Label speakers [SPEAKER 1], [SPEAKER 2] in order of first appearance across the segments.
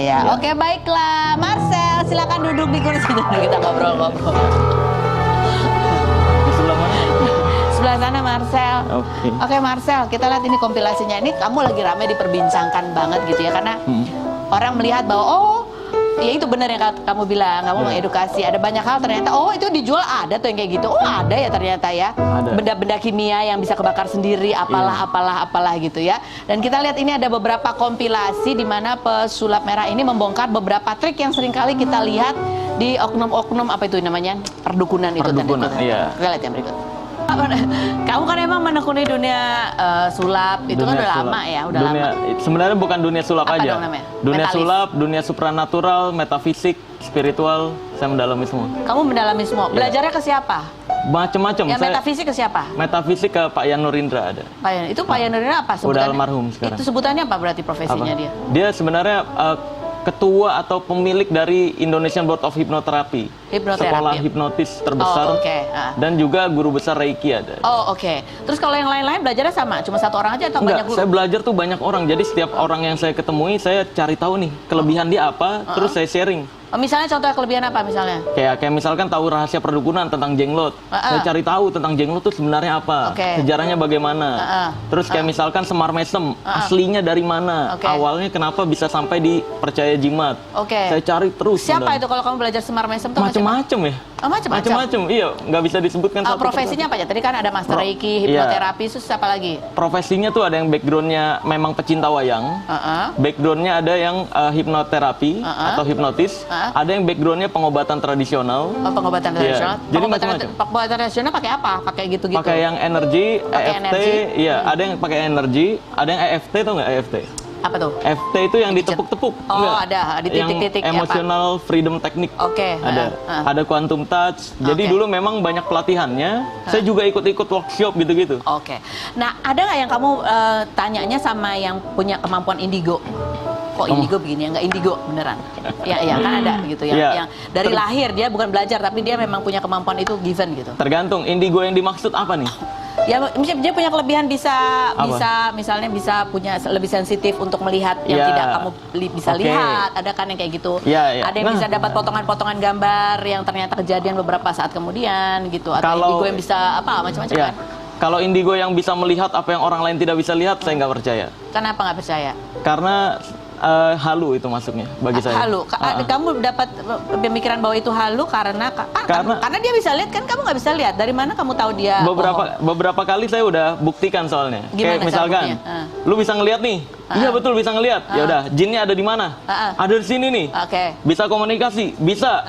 [SPEAKER 1] ya. Oke, baiklah. Marcel, silakan duduk di kursi dulu, kita ngobrol-ngobrol.
[SPEAKER 2] Di sebelah mana?
[SPEAKER 1] Sebelah sana Marcel.
[SPEAKER 2] Oke.
[SPEAKER 1] Oke Marcel, kita lihat ini kompilasinya. Ini kamu lagi ramai diperbincangkan banget gitu ya, karena orang melihat bahwa ya itu benar yang kamu bilang, kamu mengedukasi. Ada banyak hal ternyata, itu dijual ada tuh yang kayak gitu. Oh ada ya ternyata ya. Benda-benda kimia yang bisa kebakar sendiri, apalah gitu ya. Dan kita lihat ini ada beberapa kompilasi di mana pesulap merah ini membongkar beberapa trik yang seringkali kita lihat di oknum-oknum, apa itu namanya? Perdukunan itu.
[SPEAKER 2] Perdukunan, iya.
[SPEAKER 1] Kita lihat yang berikut. Kamu kan emang menekuni dunia sulap, itu kan udah lama ya, udah lama.
[SPEAKER 2] Sebenarnya bukan dunia sulap
[SPEAKER 1] Apa
[SPEAKER 2] aja.
[SPEAKER 1] dong namanya?
[SPEAKER 2] Dunia
[SPEAKER 1] Metalis.
[SPEAKER 2] sulap, dunia supranatural, metafisik, spiritual, saya mendalami semua.
[SPEAKER 1] Kamu mendalami semua. Belajarnya ke siapa?
[SPEAKER 2] Macem-macem.
[SPEAKER 1] Yang metafisik ke siapa?
[SPEAKER 2] Metafisik ke Pak Yan Nurindra ada.
[SPEAKER 1] Itu Pak Yan Nurindra apa sebutannya?
[SPEAKER 2] Udah almarhum sekarang.
[SPEAKER 1] Itu sebutannya apa berarti profesinya dia?
[SPEAKER 2] Dia sebenarnya ketua atau pemilik dari Indonesian Board of Hypnotherapy. Sekolah hipnotis terbesar. Dan juga guru besar Reiki ada.
[SPEAKER 1] Terus kalau yang lain-lain belajarnya sama? Cuma satu orang aja atau banyak guru?
[SPEAKER 2] Saya belajar tuh banyak orang. Jadi setiap orang yang saya ketemui, saya cari tahu nih kelebihan dia apa, terus saya sharing.
[SPEAKER 1] Misalnya contoh kelebihan apa misalnya?
[SPEAKER 2] Kayak misalkan tahu rahasia perdukunan tentang jenglot. Saya cari tahu tentang jenglot itu sebenarnya apa, sejarahnya bagaimana. Terus kayak misalkan Semar Mesem, aslinya dari mana, awalnya kenapa bisa sampai dipercaya jimat. Saya cari terus.
[SPEAKER 1] Siapa itu kalau kamu belajar Semar Mesem tuh?
[SPEAKER 2] Macem-macem ya.
[SPEAKER 1] Macem-macem.
[SPEAKER 2] Iya, nggak bisa disebutkan satu.
[SPEAKER 1] Profesinya apa aja? Tadi kan ada Master Reiki, hipnoterapi, terus apa lagi?
[SPEAKER 2] Profesinya tuh ada yang backgroundnya memang pecinta wayang, backgroundnya ada yang hipnoterapi atau hipnotis, ada yang backgroundnya pengobatan tradisional.
[SPEAKER 1] Pengobatan tradisional.
[SPEAKER 2] Jadi macam-macam.
[SPEAKER 1] Pengobatan tradisional pakai apa? Pakai gitu-gitu.
[SPEAKER 2] Pakai yang energi, EFT, iya. Ada yang pakai energi, ada yang EFT tuh nggak EFT?
[SPEAKER 1] Apa tuh?
[SPEAKER 2] FT itu yang ditepuk-tepuk.
[SPEAKER 1] Ada di titik-titik.
[SPEAKER 2] Yang emotional freedom technique. Ada quantum touch. Jadi dulu memang banyak pelatihannya. Saya juga ikut-ikut workshop gitu-gitu.
[SPEAKER 1] Nah, ada nggak yang kamu tanyanya sama yang punya kemampuan indigo? Kok indigo begini ya? Nggak indigo beneran? Ya kan ada gitu yang dari lahir dia bukan belajar tapi dia memang punya kemampuan itu given gitu.
[SPEAKER 2] Tergantung indigo yang dimaksud apa nih?
[SPEAKER 1] Ya, dia punya kelebihan bisa misalnya bisa punya lebih sensitif untuk melihat yang tidak kamu bisa lihat. Ada kan yang kayak gitu. Ada yang bisa dapat potongan-potongan gambar yang ternyata kejadian beberapa saat kemudian gitu. Atau indigo yang bisa macam-macam kan.
[SPEAKER 2] Kalau indigo yang bisa melihat apa yang orang lain tidak bisa lihat, saya nggak percaya.
[SPEAKER 1] Kenapa nggak percaya?
[SPEAKER 2] Karena halu itu masuknya bagi saya.
[SPEAKER 1] Halu. Kamu dapat pemikiran bahwa itu halu karena dia bisa lihat kan, kamu nggak bisa lihat. Dari mana kamu tahu dia?
[SPEAKER 2] Beberapa kali saya udah buktikan soalnya.
[SPEAKER 1] Gimana,
[SPEAKER 2] kayak misalkan, lu bisa ngelihat nih. Iya betul bisa ngelihat. Ya udah, jinnya ada di mana? Ada di sini nih. Bisa komunikasi, bisa.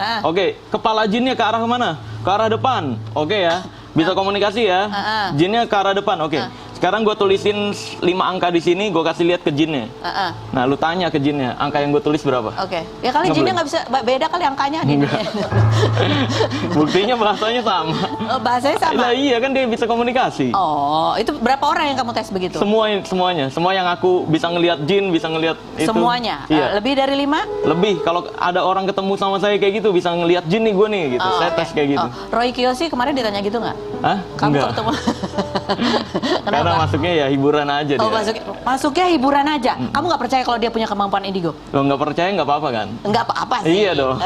[SPEAKER 2] Kepala jinnya ke arah mana? Ke arah depan. Ya. Bisa komunikasi ya. Jinnya ke arah depan. Sekarang gue tulisin 5 angka di sini, gue kasih lihat ke jinnya. Nah, lu tanya ke jinnya, angka yang gue tulis berapa?
[SPEAKER 1] Ya kali jinnya nggak bisa, beda kali angkanya.
[SPEAKER 2] Buktinya bahasanya sama.
[SPEAKER 1] Bahasanya sama?
[SPEAKER 2] Iya kan dia bisa komunikasi.
[SPEAKER 1] Itu berapa orang yang kamu tes begitu?
[SPEAKER 2] Semuanya. Semua yang aku bisa ngelihat jin, bisa ngelihat itu.
[SPEAKER 1] Semuanya? Lebih dari 5?
[SPEAKER 2] Lebih. Kalau ada orang ketemu sama saya kayak gitu, bisa ngelihat jin nih gue nih gitu. Saya tes kayak gitu.
[SPEAKER 1] Roy Kiyoshi kemarin ditanya gitu nggak? Kamu ketemu?
[SPEAKER 2] Karena masuknya ya hiburan aja dia.
[SPEAKER 1] Masuknya hiburan aja. Kamu nggak percaya kalau dia punya kemampuan indigo?
[SPEAKER 2] Lo nggak percaya nggak apa-apa kan?
[SPEAKER 1] Nggak apa-apa sih.
[SPEAKER 2] Iya dong.